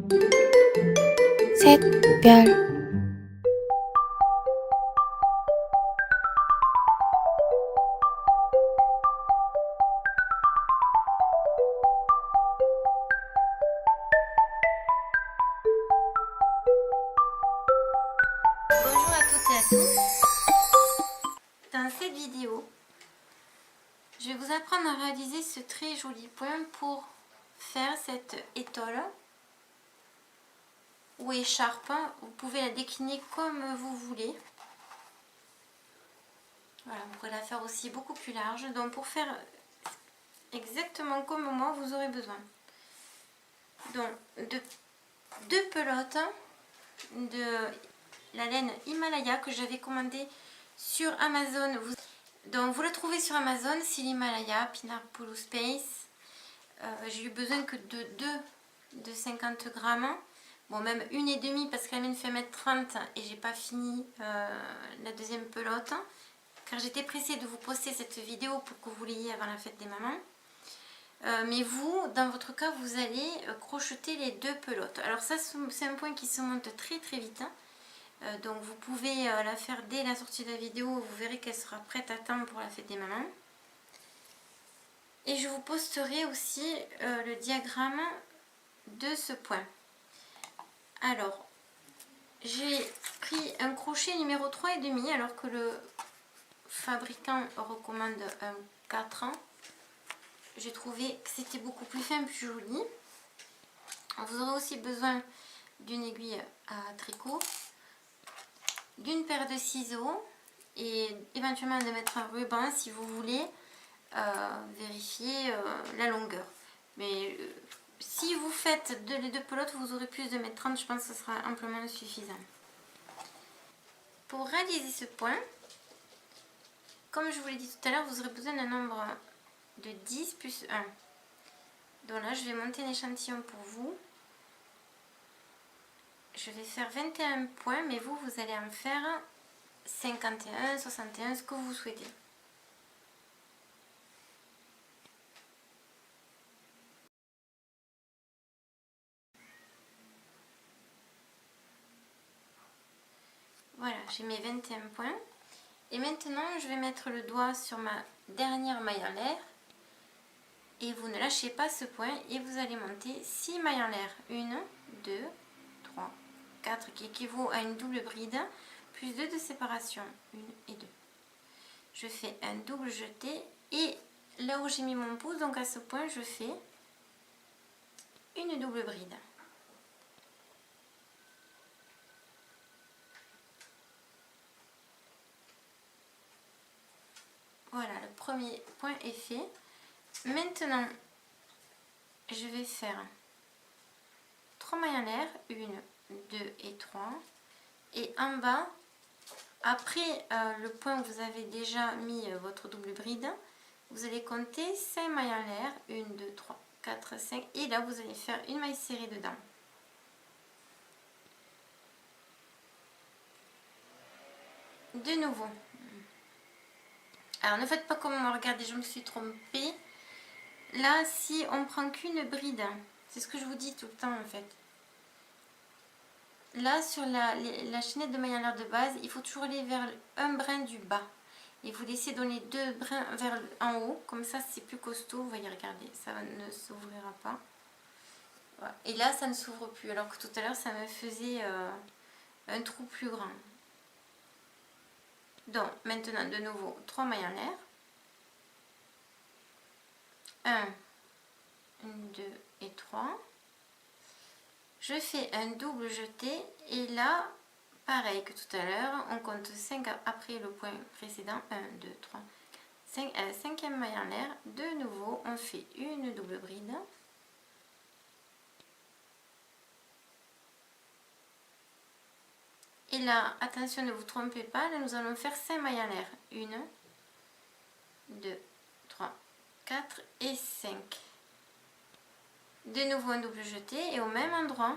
샛별 Bonjour à toutes et à tous. Dans cette vidéo, je vais vous apprendre à réaliser ce très joli point pour faire cette étole ou écharpe. Vous pouvez la décliner comme vous voulez. Voilà, vous pouvez la faire aussi beaucoup plus large. Donc pour faire exactement comme moi, vous aurez besoin donc de deux pelotes de la laine Himalaya que j'avais commandée sur Amazon. Donc vous la trouvez sur Amazon, c'est l'Himalaya Pinar Polo Space. J'ai eu besoin que de 2 de 50 grammes. Bon, même une et demie parce que la mienne fait 1,30 m et j'ai pas fini la deuxième pelote. Car j'étais pressée de vous poster cette vidéo pour que vous l'ayez avant la fête des mamans. Mais vous, dans votre cas, vous allez crocheter les deux pelotes. Alors ça, c'est un point qui se monte très très vite. Donc vous pouvez la faire dès la sortie de la vidéo. Vous verrez qu'elle sera prête à temps pour la fête des mamans. Et je vous posterai aussi le diagramme de ce point. Alors, j'ai pris un crochet numéro 3,5 alors que le fabricant recommande un 4 ans. J'ai trouvé que c'était beaucoup plus fin, plus joli. Vous aurez aussi besoin d'une aiguille à tricot, d'une paire de ciseaux et éventuellement de mettre un ruban si vous voulez vérifier la longueur. Mais si vous faites les deux pelotes, vous aurez plus de 1,30 m, je pense que ce sera amplement suffisant. Pour réaliser ce point, comme je vous l'ai dit tout à l'heure, vous aurez besoin d'un nombre de 10 plus 1. Donc là, je vais monter un échantillon pour vous. Je vais faire 21 points, mais vous allez en faire 51, 61, ce que vous souhaitez. Voilà, j'ai mes 21 points. Et maintenant, je vais mettre le doigt sur ma dernière maille en l'air. Et vous ne lâchez pas ce point et vous allez monter 6 mailles en l'air. 1, 2, 3, 4 qui équivaut à une double bride, plus 2 de séparation. 1 et 2. Je fais un double jeté et là où j'ai mis mon pouce, donc à ce point, je fais une double bride. Voilà, le premier point est fait. Maintenant, je vais faire 3 mailles en l'air, 1, 2 et 3. Et en bas, après le point où vous avez déjà mis votre double bride, vous allez compter 5 mailles en l'air, 1, 2, 3, 4, 5. Et là, vous allez faire une maille serrée dedans. De nouveau. Alors, ne faites pas comme moi, regardez, je me suis trompée. Là, si on prend qu'une bride, c'est ce que je vous dis tout le temps en fait. Là, sur la chaînette de maille en l'air de base, il faut toujours aller vers un brin du bas. Et vous laissez dans les deux brins vers en haut, comme ça c'est plus costaud. Vous voyez, regardez, ça ne s'ouvrira pas. Voilà. Et là, ça ne s'ouvre plus, alors que tout à l'heure, ça me faisait un trou plus grand. Donc, maintenant, de nouveau, 3 mailles en l'air. 1, 2 et 3. Je fais un double jeté et là, pareil que tout à l'heure, on compte 5 après le point précédent. 1, 2, 3, 5, cinquième maille en l'air. De nouveau, on fait une double bride. Et là, attention, ne vous trompez pas, là nous allons faire 5 mailles en l'air. 1, 2, 3, 4 et 5. De nouveau un double jeté et au même endroit,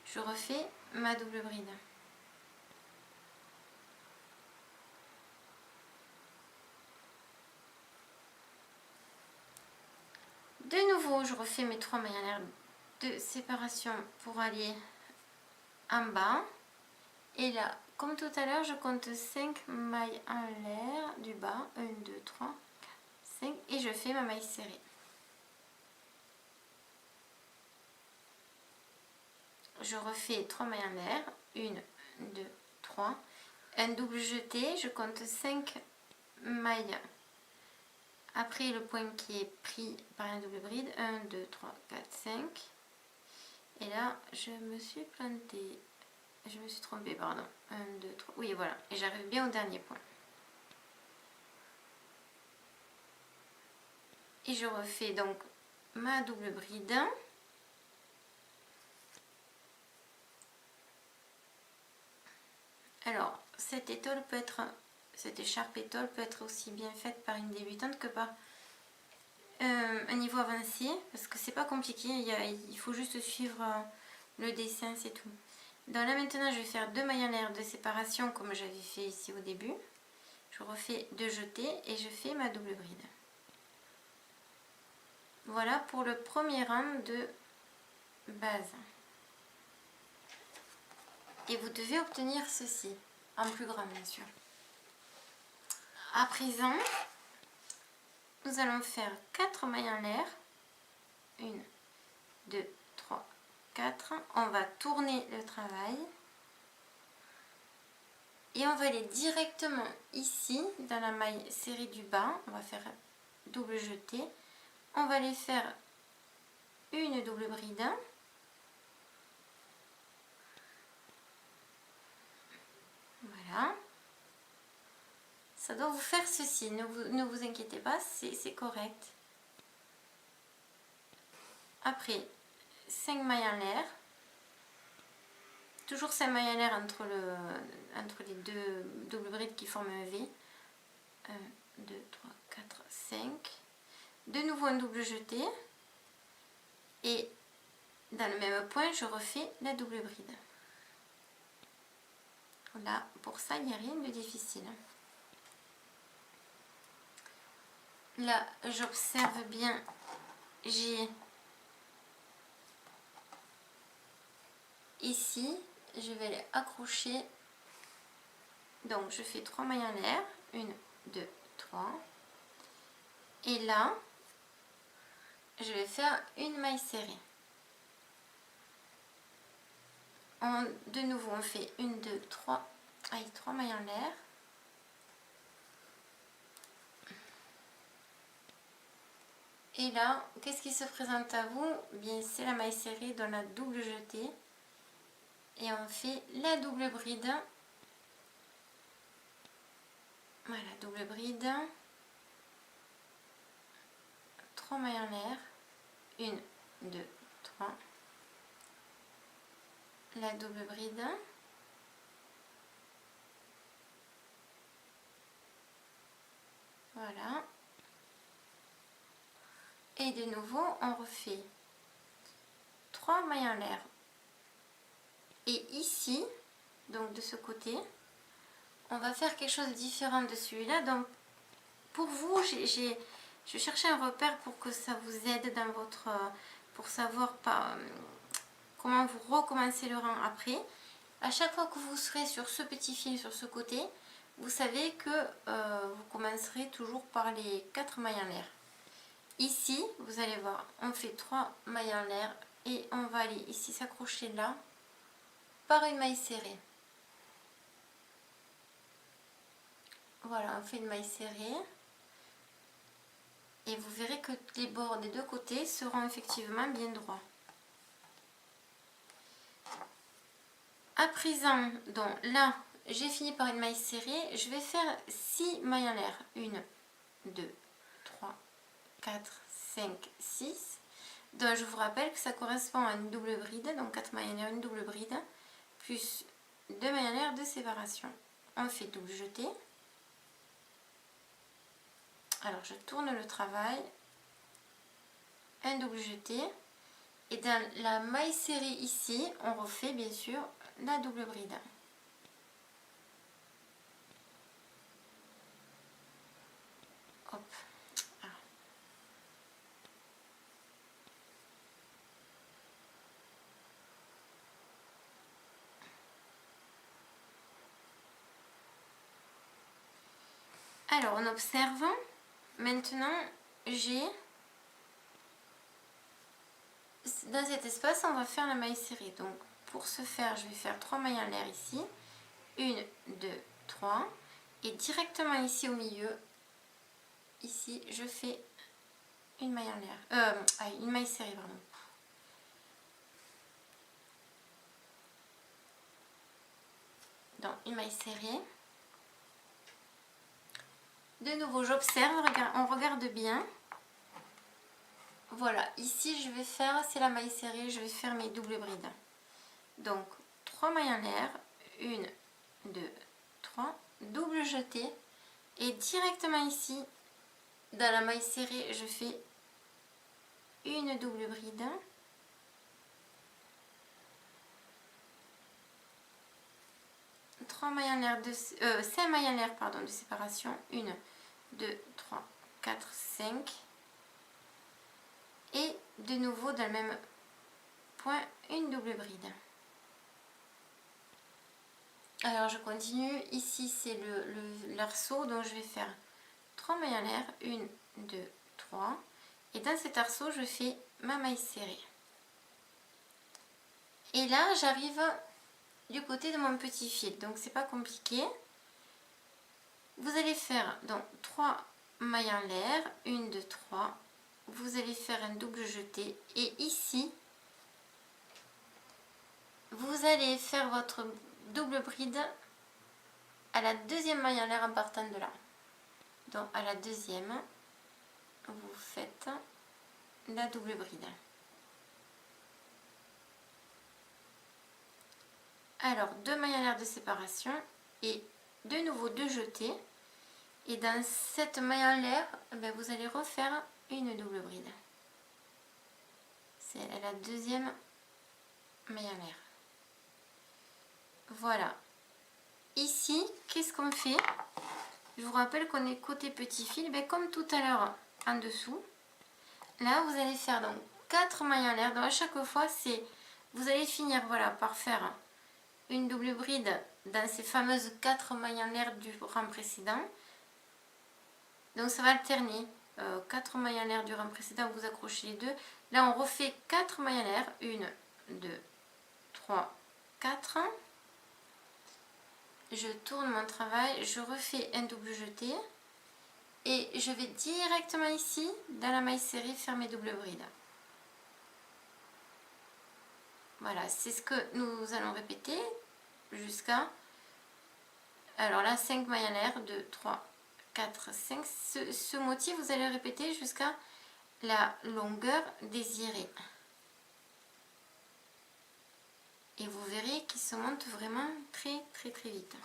je refais ma double bride. De nouveau, je refais mes 3 mailles en l'air de séparation pour aller en bas. Et là, comme tout à l'heure, je compte 5 mailles en l'air du bas. 1, 2, 3, 4, 5. Et je fais ma maille serrée. Je refais 3 mailles en l'air. 1, 2, 3. Un double jeté. Je compte 5 mailles après le point qui est pris par un double bride. 1, 2, 3, 4, 5. Et là, je me suis plantée. Je me suis trompée, pardon. 1, 2, 3. Oui, voilà. Et j'arrive bien au dernier point. Et je refais donc ma double bride. Alors, cette écharpe étole peut être aussi bien faite par une débutante que par un niveau avancé, parce que c'est pas compliqué, il faut juste suivre le dessin, c'est tout. Donc là maintenant je vais faire 2 mailles en l'air de séparation comme j'avais fait ici au début. Je refais 2 jetés et je fais ma double bride. Voilà pour le premier rang de base. Et vous devez obtenir ceci, en plus grand bien sûr. À présent, nous allons faire 4 mailles en l'air. 1, 2, 3, 4. On va tourner le travail. Et on va aller directement ici, dans la maille serrée du bas. On va faire double jeté. On va aller faire une double bride. Voilà. Ça doit vous faire ceci. Ne vous inquiétez pas, c'est correct. Après, 5 mailles en l'air. Toujours 5 mailles en l'air entre les deux doubles brides qui forment un V. 1, 2, 3, 4, 5. De nouveau un double jeté. Et dans le même point, je refais la double bride. Là, pour ça, il n'y a rien de difficile. Là, j'observe bien, j'ai ici, je vais les accrocher. Donc, je fais 3 mailles en l'air. 1, 2, 3. Et là, je vais faire une maille serrée. De nouveau, on fait 1, 2, 3. Allez, 3 mailles en l'air. Et là, qu'est-ce qui se présente à vous? Bien, c'est la maille serrée dans la double jetée. Et on fait la double bride. Voilà, double bride. 3 mailles en l'air. 1, 2, 3. La double bride. Voilà. Et de nouveau, on refait 3 mailles en l'air. Et ici, donc de ce côté, on va faire quelque chose de différent de celui-là. Donc, pour vous, je cherchais un repère pour que ça vous aide dans votre... pour savoir comment vous recommencez le rang après. À chaque fois que vous serez sur ce petit fil, sur ce côté, vous savez que vous commencerez toujours par les 4 mailles en l'air. Ici, vous allez voir, on fait 3 mailles en l'air et on va aller ici s'accrocher là par une maille serrée. Voilà, on fait une maille serrée. Et vous verrez que les bords des deux côtés seront effectivement bien droits. À présent, donc là, j'ai fini par une maille serrée. Je vais faire 6 mailles en l'air. 1, 2, 3, 4, 5, 6. Donc je vous rappelle que ça correspond à une double bride. Donc 4 mailles en l'air, une double bride. Plus 2 mailles en l'air de séparation. On fait double jeté. Alors je tourne le travail. Un double jeté. Et dans la maille serrée ici, on refait bien sûr la double bride. Hop. Alors. Alors on observe, maintenant j'ai, dans cet espace on va faire la maille serrée, donc pour ce faire je vais faire 3 mailles en l'air ici, 1, 2, 3, et directement ici au milieu, ici je fais une maille en l'air, une maille serrée pardon. Donc une maille serrée. De nouveau j'observe, on regarde bien. Voilà, ici je vais faire, c'est la maille serrée, je vais faire mes doubles brides. Donc 3 mailles en l'air, 1, 2, 3, double jeté, et directement ici, dans la maille serrée, je fais une double bride. Cinq mailles en l'air pardon, de séparation, 1, 2, 3, 4, 5, et de nouveau dans le même point, une double bride. Alors je continue, ici c'est l'arceau, donc je vais faire 3 mailles en l'air, 1, 2, 3, et dans cet arceau je fais ma maille serrée. Et là j'arrive du côté de mon petit fil, donc c'est pas compliqué. Vous allez faire donc 3 mailles en l'air, 1, 2, 3, vous allez faire un double jeté, et ici vous allez faire votre double bride à la deuxième maille en l'air en partant de là. Donc à la deuxième, vous faites la double bride. Alors 2 mailles en l'air de séparation et de nouveau 2 jetés, et dans cette maille en l'air, vous allez refaire une double bride. C'est la deuxième maille en l'air. Voilà. Ici, qu'est-ce qu'on fait? Je vous rappelle qu'on est côté petit fil, comme tout à l'heure en dessous. Là, vous allez faire donc 4 mailles en l'air. Donc à chaque fois, vous allez finir voilà, par faire une double bride dans ces fameuses 4 mailles en l'air du rang précédent. Donc ça va alterner. 4 mailles en l'air du rang précédent, vous accrochez les deux. Là, on refait 4 mailles en l'air. 1, 2, 3, 4. Je tourne mon travail, je refais un double jeté. Et je vais directement ici, dans la maille serrée, faire mes doubles brides. Voilà, c'est ce que nous allons répéter jusqu'à... Alors là, 5 mailles en l'air, 2, 3, 4, 5. Ce motif, vous allez répéter jusqu'à la longueur désirée. Et vous verrez qu'il se monte vraiment très très très vite.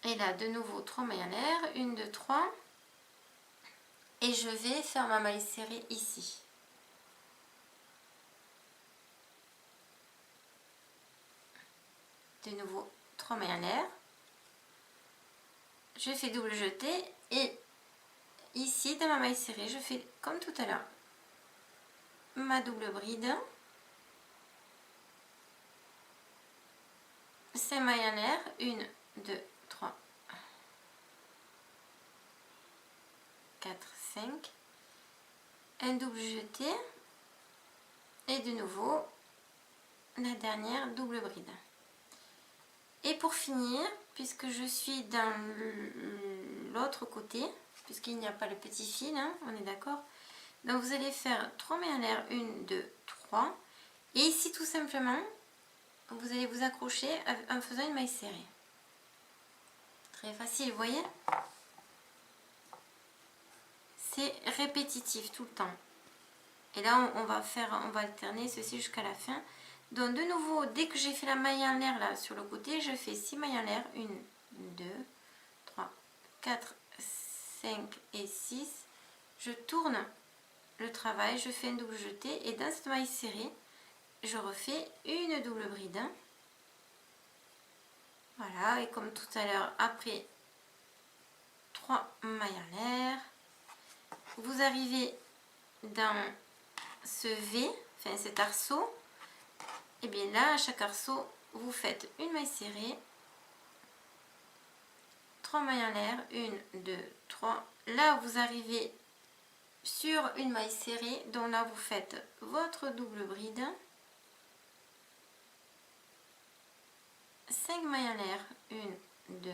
Et là, de nouveau, 3 mailles en l'air, 1, 2, 3. Et je vais faire ma maille serrée ici. De nouveau 3 mailles en l'air, je fais double jeté, et ici dans ma maille serrée je fais comme tout à l'heure ma double bride, 5 mailles en l'air, 1, 2, 3, 4, 5, un double jeté, et de nouveau la dernière double bride. Et pour finir, puisque je suis dans l'autre côté, puisqu'il n'y a pas le petit fil, hein, on est d'accord, donc vous allez faire 3 mailles en l'air, 1, 2, 3, et ici tout simplement vous allez vous accrocher en faisant une maille serrée. Très facile, vous voyez, c'est répétitif tout le temps. Et là on va alterner ceci jusqu'à la fin. Donc de nouveau, dès que j'ai fait la maille en l'air là sur le côté, je fais 6 mailles en l'air, 1, 2, 3, 4, 5 et 6. Je tourne le travail, je fais un double jeté, et dans cette maille serrée, je refais une double bride. Voilà, et comme tout à l'heure, après 3 mailles en l'air, vous arrivez dans ce V, enfin cet arceau. Et bien là, à chaque arceau, vous faites une maille serrée, 3 mailles en l'air, 1, 2, 3. Là vous arrivez sur une maille serrée, donc là vous faites votre double bride, 5 mailles en l'air, 1, 2,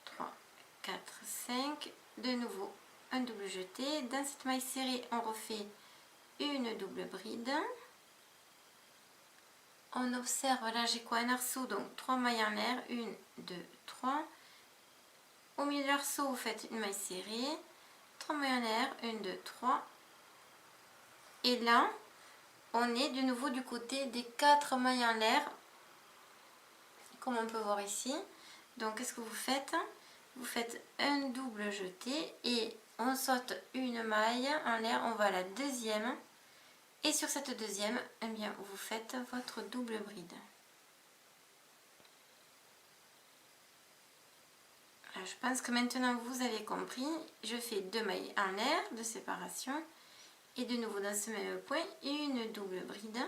3, 4, 5, de nouveau un double jeté. Dans cette maille serrée on refait une double bride. On observe, là j'ai quoi, un arceau, donc 3 mailles en l'air, 1, 2, 3. Au milieu de l'arceau vous faites une maille serrée, 3 mailles en l'air, 1, 2, 3. Et là on est de nouveau du côté des 4 mailles en l'air, comme on peut voir ici. Donc qu'est-ce que vous faites? Vous faites un double jeté et on saute une maille en l'air, on va à la deuxième. Et sur cette deuxième, eh bien, vous faites votre double bride. Alors, je pense que maintenant vous avez compris. Je fais 2 mailles en l'air de séparation. Et de nouveau dans ce même point, une double bride.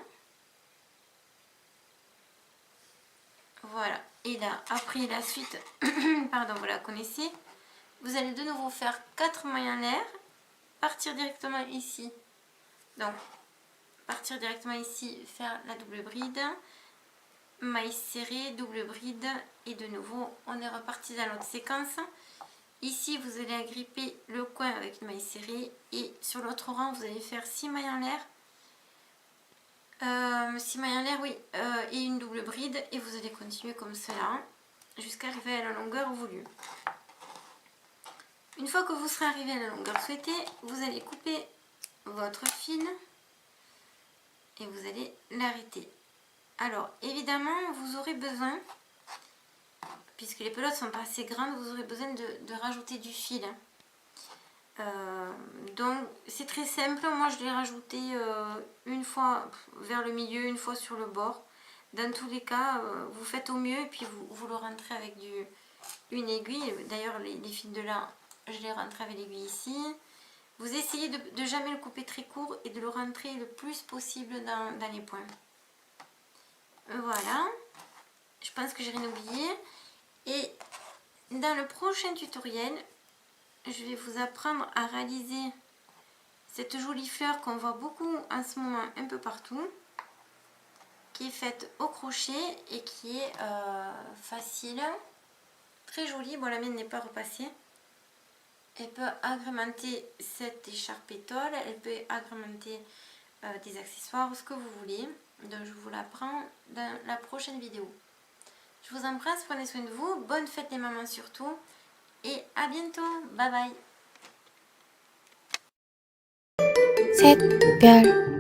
Voilà. Et là, après la suite, pardon, vous la connaissez. Vous allez de nouveau faire 4 mailles en l'air. Partir directement ici. Donc, partir directement ici, faire la double bride, maille serrée, double bride, et de nouveau on est reparti dans l'autre séquence. Ici vous allez agripper le coin avec une maille serrée et sur l'autre rang vous allez faire 6 mailles en l'air, 6 mailles en l'air, oui, et une double bride, et vous allez continuer comme cela jusqu'à arriver à la longueur voulue. Une fois que vous serez arrivé à la longueur souhaitée, vous allez couper votre fil et vous allez l'arrêter. Alors évidemment vous aurez besoin, puisque les pelotes sont pas assez grandes, vous aurez besoin de rajouter du fil. Donc c'est très simple, moi je l'ai rajouté une fois vers le milieu, une fois sur le bord. Dans tous les cas, vous faites au mieux et puis vous le rentrez avec une aiguille. D'ailleurs les fils de là, je les rentre avec l'aiguille ici. Vous essayez de jamais le couper très court et de le rentrer le plus possible dans les points. Voilà, je pense que j'ai rien oublié. Et dans le prochain tutoriel, je vais vous apprendre à réaliser cette jolie fleur qu'on voit beaucoup en ce moment un peu partout, qui est faite au crochet et qui est facile, très jolie. Bon, la mienne n'est pas repassée. Elle peut agrémenter cette écharpe étole, elle peut agrémenter des accessoires, ce que vous voulez. Donc je vous l'apprends dans la prochaine vidéo. Je vous embrasse, prenez soin de vous, bonne fête les mamans surtout, et à bientôt, bye bye. 샛별